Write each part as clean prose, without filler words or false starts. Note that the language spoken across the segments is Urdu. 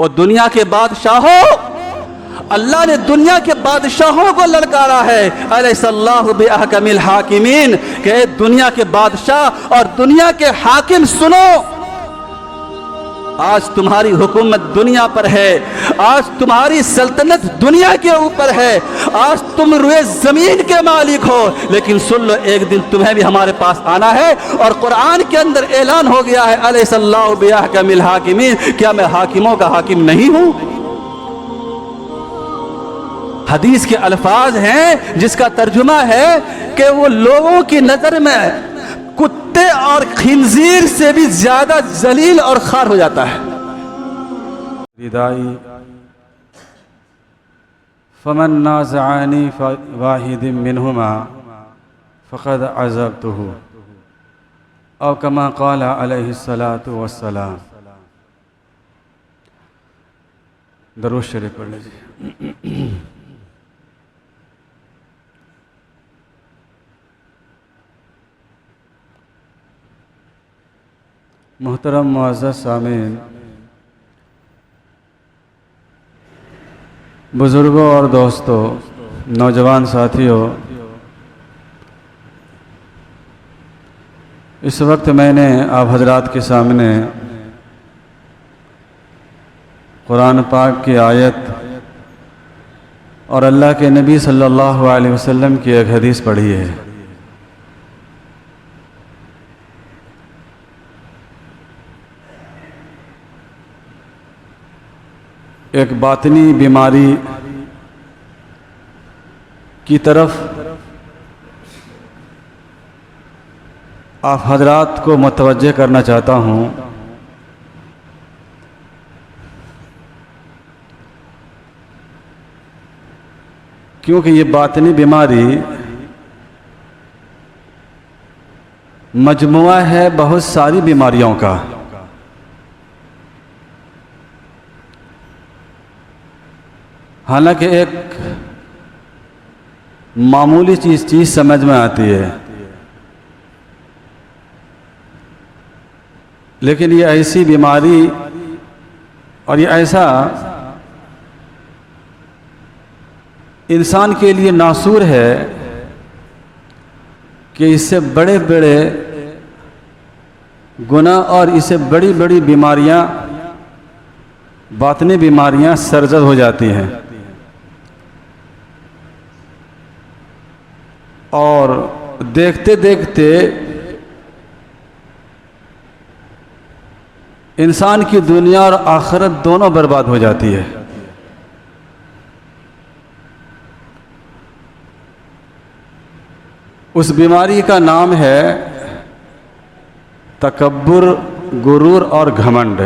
اور دنیا کے بادشاہوں، اللہ نے دنیا کے بادشاہوں کو للکارا ہے، الیس اللہ باحکم الحاکمین، کہ اے دنیا کے بادشاہ اور دنیا کے حاکم سنو، آج تمہاری حکومت دنیا پر ہے، آج تمہاری سلطنت دنیا کے اوپر ہے، آج تم روئے زمین کے مالک ہو، لیکن سن لو ایک دن تمہیں بھی ہمارے پاس آنا ہے، اور قرآن کے اندر اعلان ہو گیا ہے الیس اللہ باحکم الحاکمین، کیا میں حاکموں کا حاکم نہیں ہوں؟ حدیث کے الفاظ ہیں جس کا ترجمہ ہے کہ وہ لوگوں کی نظر میں کتے اور خنزیر سے بھی زیادہ ذلیل اور خوار ہو جاتا ہے۔ ردائی فمن نازعنی واحد منہما فقد عذبته او کما قال علیہ الصلاۃ والسلام۔ درود شریف پڑھ لیجیے۔ محترم معزز سامعین، بزرگوں اور دوستوں، نوجوان ساتھیوں، اس وقت میں نے آپ حضرات کے سامنے قرآن پاک کی آیت اور اللہ کے نبی صلی اللہ علیہ وسلم کی ایک حدیث پڑھی ہے۔ ایک باطنی بیماری کی طرف آپ حضرات کو متوجہ کرنا چاہتا ہوں۔ کیونکہ یہ باطنی بیماری مجموعہ ہے بہت ساری بیماریوں کا۔ حالانکہ ایک معمولی چیز سمجھ میں آتی ہے، لیکن یہ ایسی بیماری اور یہ ایسا انسان کے لیے ناسور ہے کہ اس سے بڑے بڑے گناہ اور اس سے بڑی بڑی بیماریاں، باطنی بیماریاں سرزد ہو جاتی ہیں، اور دیکھتے دیکھتے انسان کی دنیا اور آخرت دونوں برباد ہو جاتی ہے۔ اس بیماری کا نام ہے تکبر، غرور اور گھمنڈ۔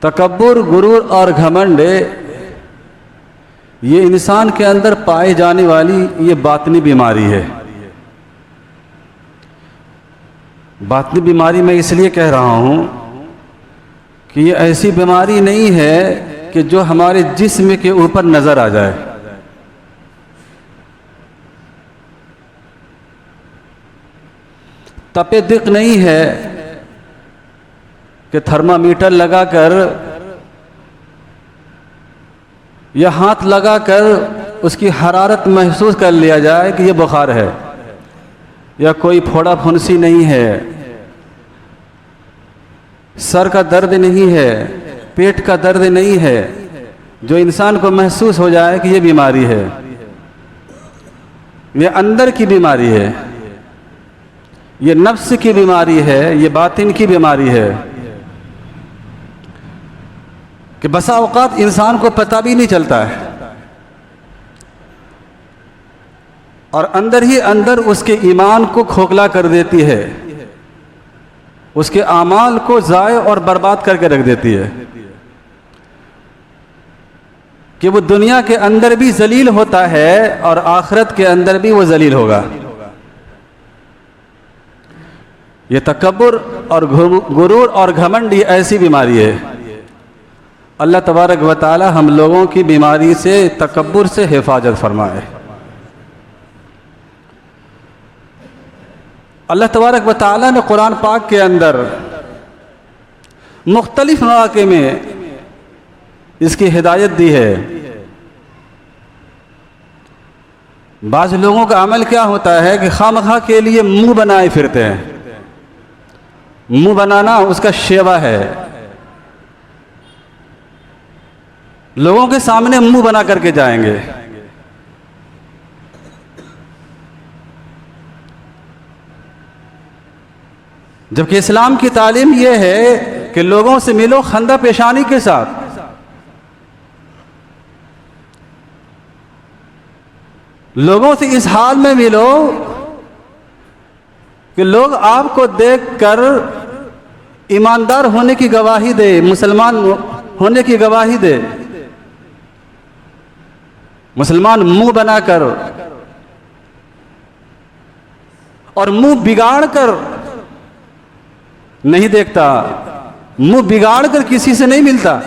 تکبر، غرور اور گھمنڈ یہ انسان کے اندر پائی جانے والی یہ باطنی بیماری ہے۔ باطنی بیماری میں اس لیے کہہ رہا ہوں کہ یہ ایسی بیماری نہیں ہے کہ جو ہمارے جسم کے اوپر نظر آ جائے۔ تپِ دق نہیں ہے کہ تھرمامیٹر لگا کر یا ہاتھ لگا کر اس کی حرارت محسوس کر لیا جائے کہ یہ بخار ہے، یا کوئی پھوڑا پھنسی نہیں ہے، سر کا درد نہیں ہے، پیٹ کا درد نہیں ہے، جو انسان کو محسوس ہو جائے کہ یہ بیماری ہے۔ یہ اندر کی بیماری ہے، یہ نفس کی بیماری ہے، یہ باطن کی بیماری ہے، کہ بسا اوقات انسان کو پتہ بھی نہیں چلتا ہے، اور اندر ہی اندر اس کے ایمان کو کھوکھلا کر دیتی ہے، اس کے اعمال کو ضائع اور برباد کر کے رکھ دیتی ہے، کہ وہ دنیا کے اندر بھی ذلیل ہوتا ہے اور آخرت کے اندر بھی وہ ذلیل ہوگا۔ یہ تکبر اور غرور اور گھمنڈ یہ ایسی بیماری ہے۔ اللہ تبارک و تعالی ہم لوگوں کی بیماری سے، تکبر سے حفاظت فرمائے۔ اللہ تبارک و تعالیٰ نے قرآن پاک کے اندر مختلف مواقع میں اس کی ہدایت دی ہے. بعض لوگوں کا عمل کیا ہوتا ہے کہ خواہ کے لیے منہ بنائے پھرتے ہیں. منہ بنانا اس کا شیوا ہے. لوگوں کے سامنے منہ بنا کر کے جائیں گے. جبکہ اسلام کی تعلیم یہ ہے کہ لوگوں سے ملو خندہ پیشانی کے ساتھ. لوگوں سے اس حال میں ملو کہ لوگ آپ کو دیکھ کر ایماندار ہونے کی گواہی دے, مسلمان ہونے کی گواہی دے. مسلمان منہ بنا کر اور منہ بگاڑ کر نہیں دیکھتا, منہ بگاڑ کر کسی سے نہیں ملتا.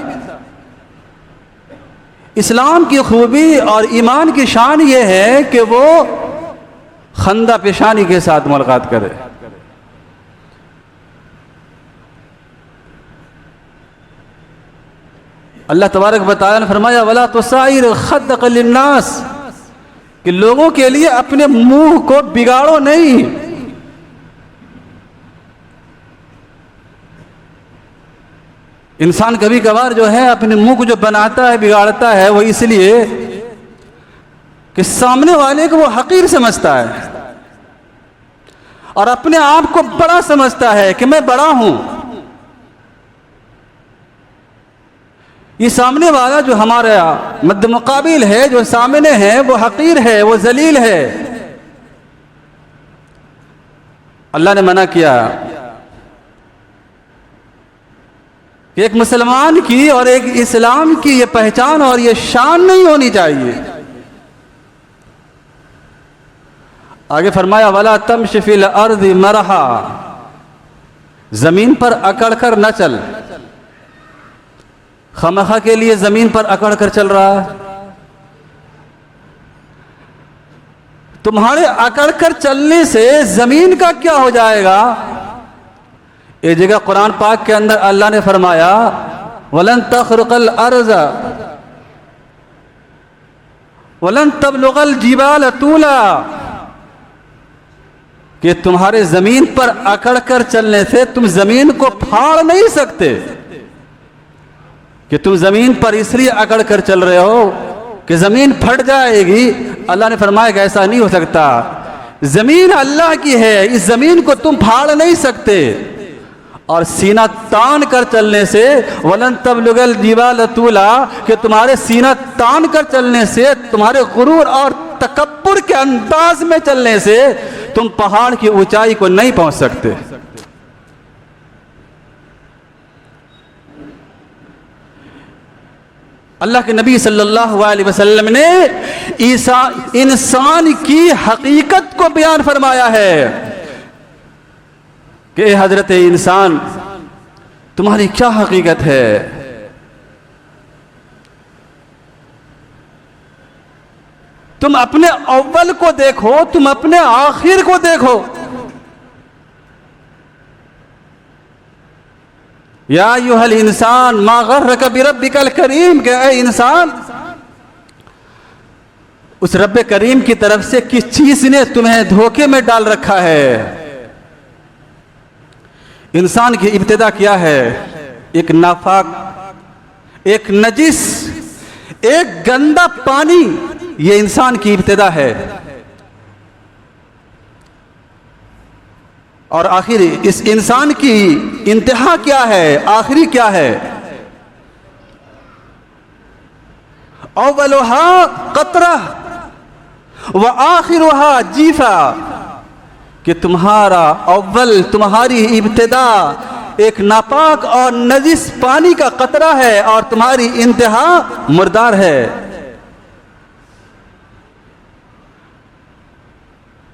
اسلام کی خوبی اور ایمان کی شان یہ ہے کہ وہ خندہ پیشانی کے ساتھ ملاقات کرے. اللہ تبارک و تعالیٰ نے فرمایا وَلَا تُسَائِرْ خَدَّقَ لِلنَّاسِ کہ لوگوں کے لیے اپنے منہ کو بگاڑو نہیں. انسان کبھی کبھار جو ہے اپنے منہ کو جو بناتا ہے بگاڑتا ہے وہ اس لیے کہ سامنے والے کو وہ حقیر سمجھتا ہے اور اپنے آپ کو بڑا سمجھتا ہے کہ میں بڑا ہوں. یہ سامنے والا جو ہمارا مد مقابل ہے, جو سامنے ہے, وہ حقیر ہے, وہ ذلیل ہے. اللہ نے منع کیا کہ ایک مسلمان کی اور ایک اسلام کی یہ پہچان اور یہ شان نہیں ہونی چاہیے. آگے فرمایا وَلَا تَمْشِ فِي الْأَرْضِ مَرَحًا زمین پر اکڑ کر نہ چل. خواہ کے لیے زمین پر اکڑ کر چل رہا ہے. تمہارے اکڑ کر چلنے سے زمین کا کیا ہو جائے گا؟ ایک جگہ قرآن پاک کے اندر اللہ نے فرمایا وَلَن تَخْرِقَ الْأَرْضَ وَلَن تَبْلُغَ الْجِبَالَ طُولًا کہ تمہارے زمین پر اکڑ کر چلنے سے تم زمین کو پھاڑ نہیں سکتے. کہ تم زمین پر اس لیے اکڑ کر چل رہے ہو کہ زمین پھٹ جائے گی. اللہ نے فرمایا کہ ایسا نہیں ہو سکتا. زمین اللہ کی ہے, اس زمین کو تم پھاڑ نہیں سکتے. اور سینہ تان کر چلنے سے وَلَن تَبْلُغَ الْجِبَالَ طُولًا کہ تمہارے سینہ تان کر چلنے سے, تمہارے غرور اور تکبر کے انداز میں چلنے سے تم پہاڑ کی اونچائی کو نہیں پہنچ سکتے. اللہ کے نبی صلی اللہ علیہ وسلم نے انسان کی حقیقت کو بیان فرمایا ہے کہ اے حضرت انسان تمہاری کیا حقیقت ہے. تم اپنے اول کو دیکھو, تم اپنے آخر کو دیکھو. یا ایھا الانسان ما غرک بربک الکریم کہ اے انسان اس رب کریم کی طرف سے کس چیز نے تمہیں دھوکے میں ڈال رکھا ہے. انسان کی ابتدا کیا ہے؟ ایک ناپاک, ایک نجس, ایک گندا پانی, یہ انسان کی ابتدا ہے. اور آخر اس انسان کی انتہا کیا ہے, آخری کیا ہے؟ اولها قطرہ وآخرها جیفہ کہ تمہارا اول, تمہاری ابتدا ایک ناپاک اور نجس پانی کا قطرہ ہے اور تمہاری انتہا مردار ہے.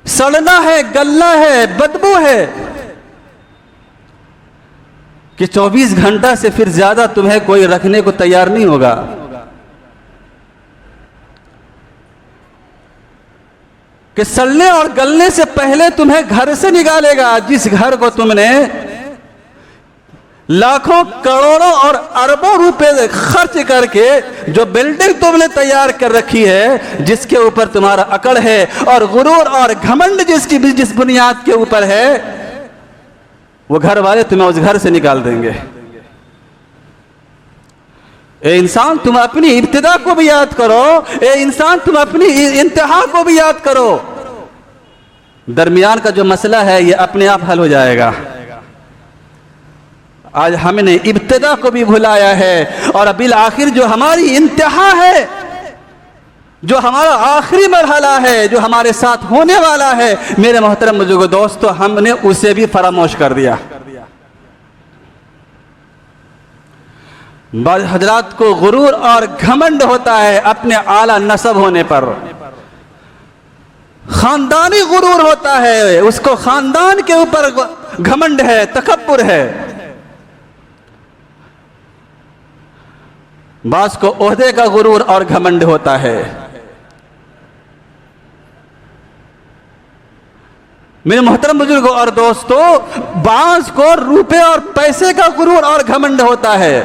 سڑنا ہے, گلنا ہے, بدبو ہے کہ 24 گھنٹہ سے پھر زیادہ تمہیں کوئی رکھنے کو تیار نہیں ہوگا. کہ سڑنے اور گلنے سے پہلے تمہیں گھر سے نکالے گا، جس گھر کو تم نے لاکھوں کروڑوں اور اربوں روپے خرچ کر کے جو بلڈنگ تم نے تیار کر رکھی ہے، جس کے اوپر تمہارا اکڑ ہے اور غرور اور گھمنڈ جس بنیاد کے اوپر ہے، وہ گھر والے تمہیں اس گھر سے نکال دیں گے۔ اے انسان تم اپنی ابتدا کو بھی یاد کرو، اے انسان تم اپنی انتہا کو بھی یاد کرو، درمیان کا جو مسئلہ ہے یہ اپنے آپ حل ہو جائے گا۔ آج ہم نے ابتدا کو بھی بھلایا ہے، اور بالآخر جو ہماری انتہا ہے، جو ہمارا آخری مرحلہ ہے، جو ہمارے ساتھ ہونے والا ہے، میرے محترم بزرگو دوستو، ہم نے اسے بھی فراموش کر دیا۔ بعض حضرات کو غرور اور گھمنڈ ہوتا ہے اپنے اعلیٰ نسب ہونے پر، خاندانی غرور ہوتا ہے، اس کو خاندان کے اوپر گھمنڈ ہے، تکبر ہے۔ بعض کو عہدے کا غرور اور گھمنڈ ہوتا ہے۔ میرے محترم بزرگوں اور دوستو، بعض کو روپے اور پیسے کا غرور اور گھمنڈ ہوتا ہے،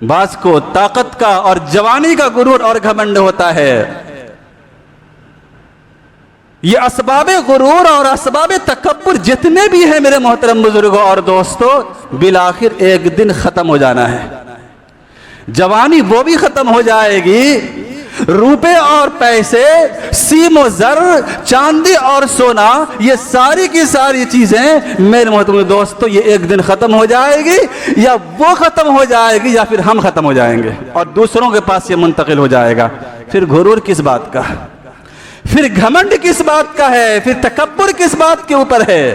بعض کو طاقت کا اور جوانی کا غرور اور گھمنڈ ہوتا ہے۔ یہ اسباب غرور اور اسباب تکبر جتنے بھی ہیں میرے محترم بزرگوں اور دوستو، بالآخر ایک دن ختم ہو جانا ہے۔ جوانی وہ بھی ختم ہو جائے گی، روپے اور پیسے، سیم و زر، چاندی اور سونا، یہ ساری کی ساری چیزیں میرے محترم دوستو یہ ایک دن ختم ہو جائے گی، یا وہ ختم ہو جائے گی یا پھر ہم ختم ہو جائیں گے اور دوسروں کے پاس یہ منتقل ہو جائے گا۔ پھر غرور کس بات کا، پھر گھمنڈ کس بات کا ہے، پھر تکبر کس بات کے اوپر ہے؟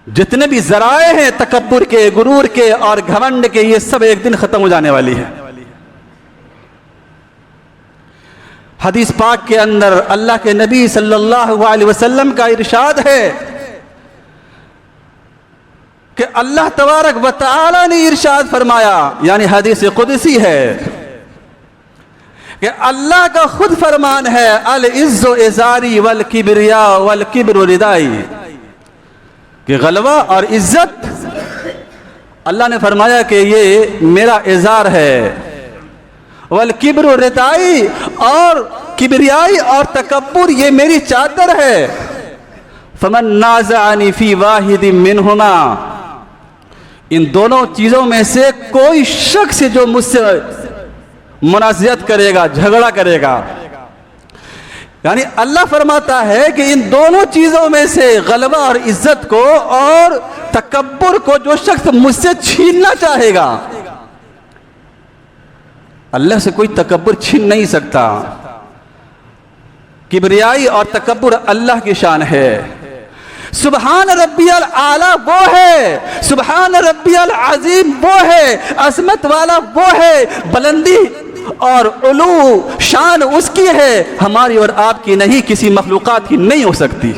جتنے بھی ذرائع ہیں تکبر کے، غرور کے اور گھمنڈ کے، یہ سب ایک دن ختم ہو جانے والی ہے۔ حدیث پاک کے اندر اللہ کے نبی صلی اللہ علیہ وسلم کا ارشاد ہے کہ اللہ تبارک و تعالی نے ارشاد فرمایا، یعنی حدیث قدسی ہے کہ اللہ کا خود فرمان ہے، العز ازاری والکبریا والکبر ردائی، کہ غلبہ اور عزت اللہ نے فرمایا کہ یہ میرا ازار ہے، والکبر ردائی، اور کبریائی اور تکبر یہ میری چادر ہے۔ فمن نازعنی فی واحد منہما، ان دونوں چیزوں میں سے کوئی شخص جو مجھ سے منازعت کرے گا، جھگڑا کرے گا، یعنی اللہ فرماتا ہے کہ ان دونوں چیزوں میں سے غلبہ اور عزت کو اور تکبر کو جو شخص مجھ سے چھیننا چاہے گا، اللہ سے کوئی تکبر چھین نہیں سکتا۔ کبریائی اور تکبر اللہ کی شان ہے۔ سبحان ربی الاعلی وہ ہے، سبحان ربی العظیم وہ ہے، عظمت والا وہ ہے، بلندی اور علو شان اس کی ہے، ہماری اور آپ کی نہیں، کسی مخلوقات کی نہیں ہو سکتی۔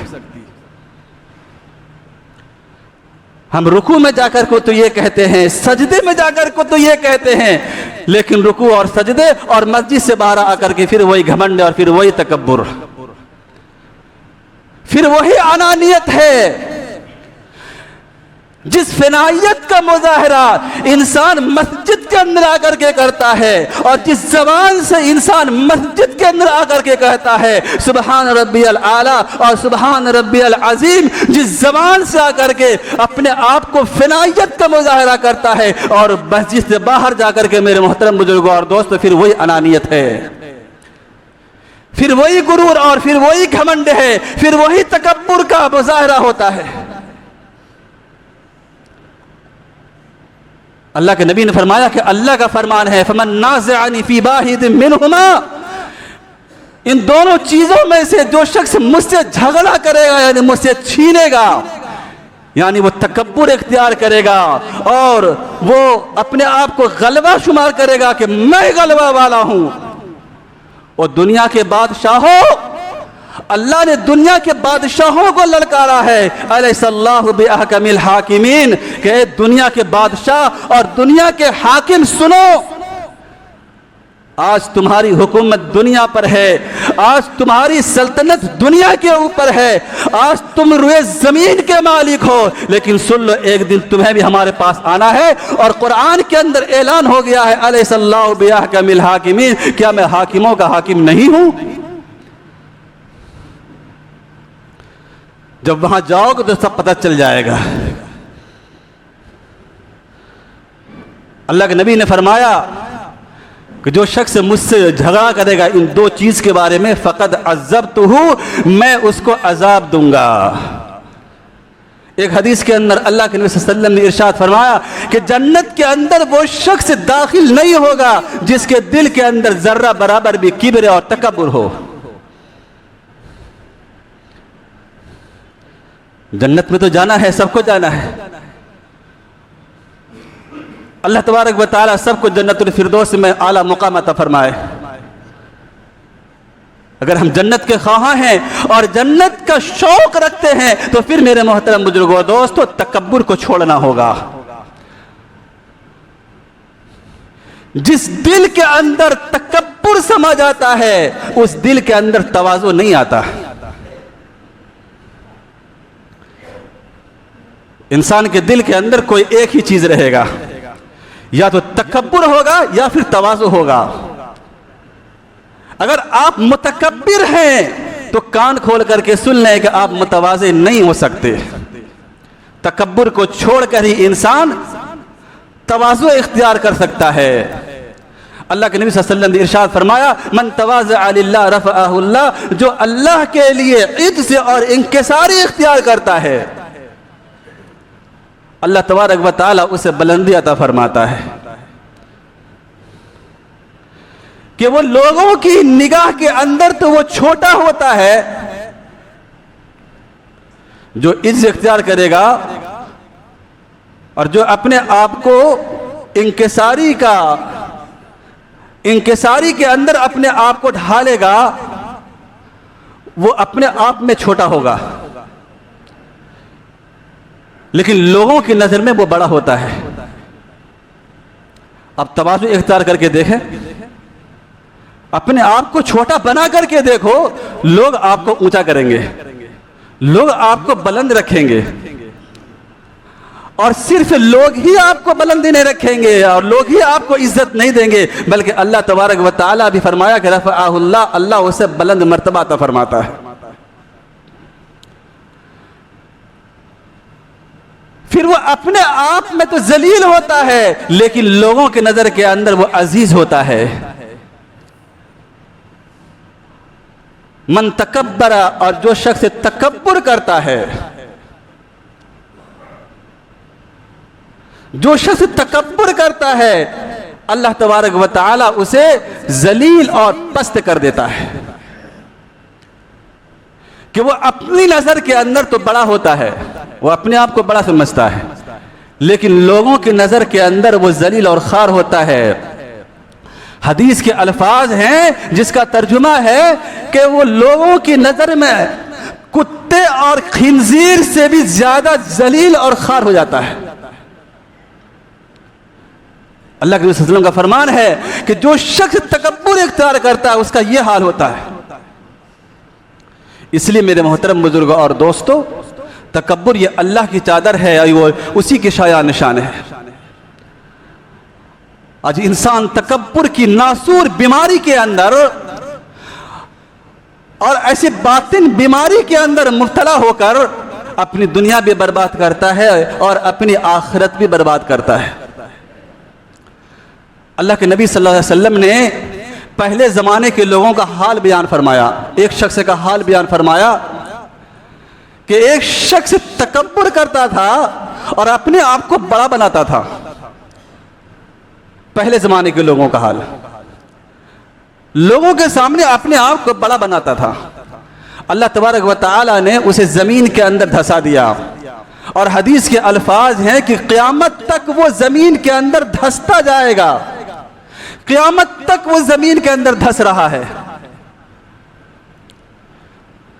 ہم رکوع میں جا کر کو تو یہ کہتے ہیں، سجدے میں جا کر کو تو یہ کہتے ہیں، لیکن رکوع اور سجدے اور مسجد سے باہر آ کر کے پھر وہی گھمنڈ اور پھر وہی تکبر، پھر وہی انانیت ہے۔ جس فنائیت کا مظاہرہ انسان مسجد کے اندر آ کر کے کرتا ہے، اور جس زبان سے انسان مسجد کے اندر آ کر کے کہتا ہے سبحان ربی الاعلیٰ اور سبحان ربی العظیم، جس زبان سے آ کر کے اپنے آپ کو فنائیت کا مظاہرہ کرتا ہے، اور مسجد سے باہر جا کر کے میرے محترم بزرگوں اور دوستو پھر وہی انانیت ہے، پھر وہی غرور اور پھر وہی گھمنڈ ہے، پھر وہی تکبر کا مظاہرہ ہوتا ہے۔ اللہ کے نبی نے فرمایا کہ اللہ کا فرمان ہے فمن نازعنی فی واحد منہما، ان دونوں چیزوں میں سے جو شخص مجھ سے جھگڑا کرے گا، یعنی مجھ سے چھینے گا، یعنی وہ تکبر اختیار کرے گا اور وہ اپنے آپ کو غلبہ شمار کرے گا کہ میں غلبہ والا ہوں، اور دنیا کے بادشاہوں اللہ نے دنیا کے بادشاہوں کو للکارا ہے، الیس اللہ باحکم الحاکمین، کہ اے دنیا کے بادشاہ اور دنیا کے حاکم سنو، آج تمہاری حکومت دنیا پر ہے، آج تمہاری سلطنت دنیا کے اوپر ہے، آج تم روئے زمین کے مالک ہو، لیکن سن لو ایک دن تمہیں بھی ہمارے پاس آنا ہے۔ اور قرآن کے اندر اعلان ہو گیا ہے، الیس اللہ باحکم الحاکمین، کیا میں حاکموں کا حاکم نہیں ہوں؟ جب وہاں جاؤ گے تو سب پتہ چل جائے گا۔ اللہ کے نبی نے فرمایا کہ جو شخص مجھ سے جھگڑا کرے گا ان دو چیز کے بارے میں، فقد عذبتہ، میں اس کو عذاب دوں گا۔ ایک حدیث کے اندر اللہ کے نبی صلی اللہ علیہ وسلم نے ارشاد فرمایا کہ جنت کے اندر وہ شخص داخل نہیں ہوگا جس کے دل کے اندر ذرہ برابر بھی کبر اور تکبر ہو۔ جنت میں تو جانا ہے، سب کو جانا ہے، اللہ تبارک و تعالی سب کو جنت الفردوس میں اعلیٰ مقام عطا فرمائے۔ اگر ہم جنت کے خواہاں ہیں اور جنت کا شوق رکھتے ہیں تو پھر میرے محترم بزرگوں دوستو تکبر کو چھوڑنا ہوگا۔ جس دل کے اندر تکبر سما جاتا ہے اس دل کے اندر تواضع نہیں آتا۔ انسان کے دل کے اندر کوئی ایک ہی چیز رہے گا، یا تو تکبر ہوگا یا پھر تواضع ہوگا۔ اگر آپ متکبر ہیں تو کان کھول کر کے سن لیں کہ آپ متواضع نہیں ہو سکتے۔ تکبر کو چھوڑ کر ہی انسان تواضع اختیار کر سکتا ہے۔ اللہ کے نبی صلی اللہ علیہ وسلم نے ارشاد فرمایا، من تواضع للہ رفعہ اللہ، جو اللہ کے لیے عجز اور انکساری اختیار کرتا ہے اللہ تبارک و تعالی اسے بلندی عطا فرماتا ہے۔ کہ وہ لوگوں کی نگاہ کے اندر تو وہ چھوٹا ہوتا ہے، جو عجز اختیار کرے گا اور جو اپنے آپ کو انکساری کے اندر اپنے آپ کو ڈھالے گا وہ اپنے آپ میں چھوٹا ہوگا، لیکن لوگوں کی نظر میں وہ بڑا ہوتا ہے۔ اب تواضع اختیار کر کے دیکھیں، اپنے آپ کو چھوٹا بنا کر کے دیکھو، لوگ آپ کو اونچا کریں گے، لوگ آپ کو بلند رکھیں گے، اور صرف لوگ ہی آپ کو بلندی نہیں رکھیں گے اور لوگ ہی آپ کو عزت نہیں دیں گے، بلکہ اللہ تبارک و تعالیٰ بھی فرمایا کہ رفعہ اللہ اسے بلند مرتبہ عطا فرماتا ہے۔ پھر وہ اپنے آپ میں تو ذلیل ہوتا ہے لیکن لوگوں کی نظر کے اندر وہ عزیز ہوتا ہے۔ من تکبر، اور جو شخص تکبر کرتا ہے، جو شخص تکبر کرتا ہے اللہ تبارک و تعالی اسے ذلیل اور پست کر دیتا ہے۔ کہ وہ اپنی نظر کے اندر تو بڑا ہوتا ہے، وہ اپنے آپ کو بڑا سمجھتا ہے، لیکن لوگوں کی نظر کے اندر وہ ذلیل اور خوار ہوتا ہے۔ حدیث کے الفاظ ہیں جس کا ترجمہ ہے کہ وہ لوگوں کی نظر میں کتے اور خنزیر سے بھی زیادہ ذلیل اور خوار ہو جاتا ہے۔ اللہ کے نبی صلی اللہ علیہ وسلم کا فرمان ہے کہ جو شخص تکبر اختیار کرتا ہے اس کا یہ حال ہوتا ہے۔ اس لیے میرے محترم بزرگوں اور دوستو، تکبر یہ اللہ کی چادر ہے، وہ اسی کی شایع نشان ہے۔ آج انسان تکبر کی ناسور بیماری کے اندر اور ایسی باطن بیماری کے اندر مبتلا ہو کر اپنی دنیا بھی برباد کرتا ہے اور اپنی آخرت بھی برباد کرتا ہے۔ اللہ کے نبی صلی اللہ علیہ وسلم نے پہلے زمانے کے لوگوں کا حال بیان فرمایا، ایک شخص کا حال بیان فرمایا کہ ایک شخص تکبر کرتا تھا اور اپنے آپ کو بڑا بناتا تھا۔ پہلے زمانے کے لوگوں کا حال، لوگوں کے سامنے اپنے آپ کو بڑا بناتا تھا۔ اللہ تبارک و تعالی نے اسے زمین کے اندر دھسا دیا، اور حدیث کے الفاظ ہیں کہ قیامت تک وہ زمین کے اندر دھستا جائے گا، قیامت تک وہ زمین کے اندر دھس رہا ہے۔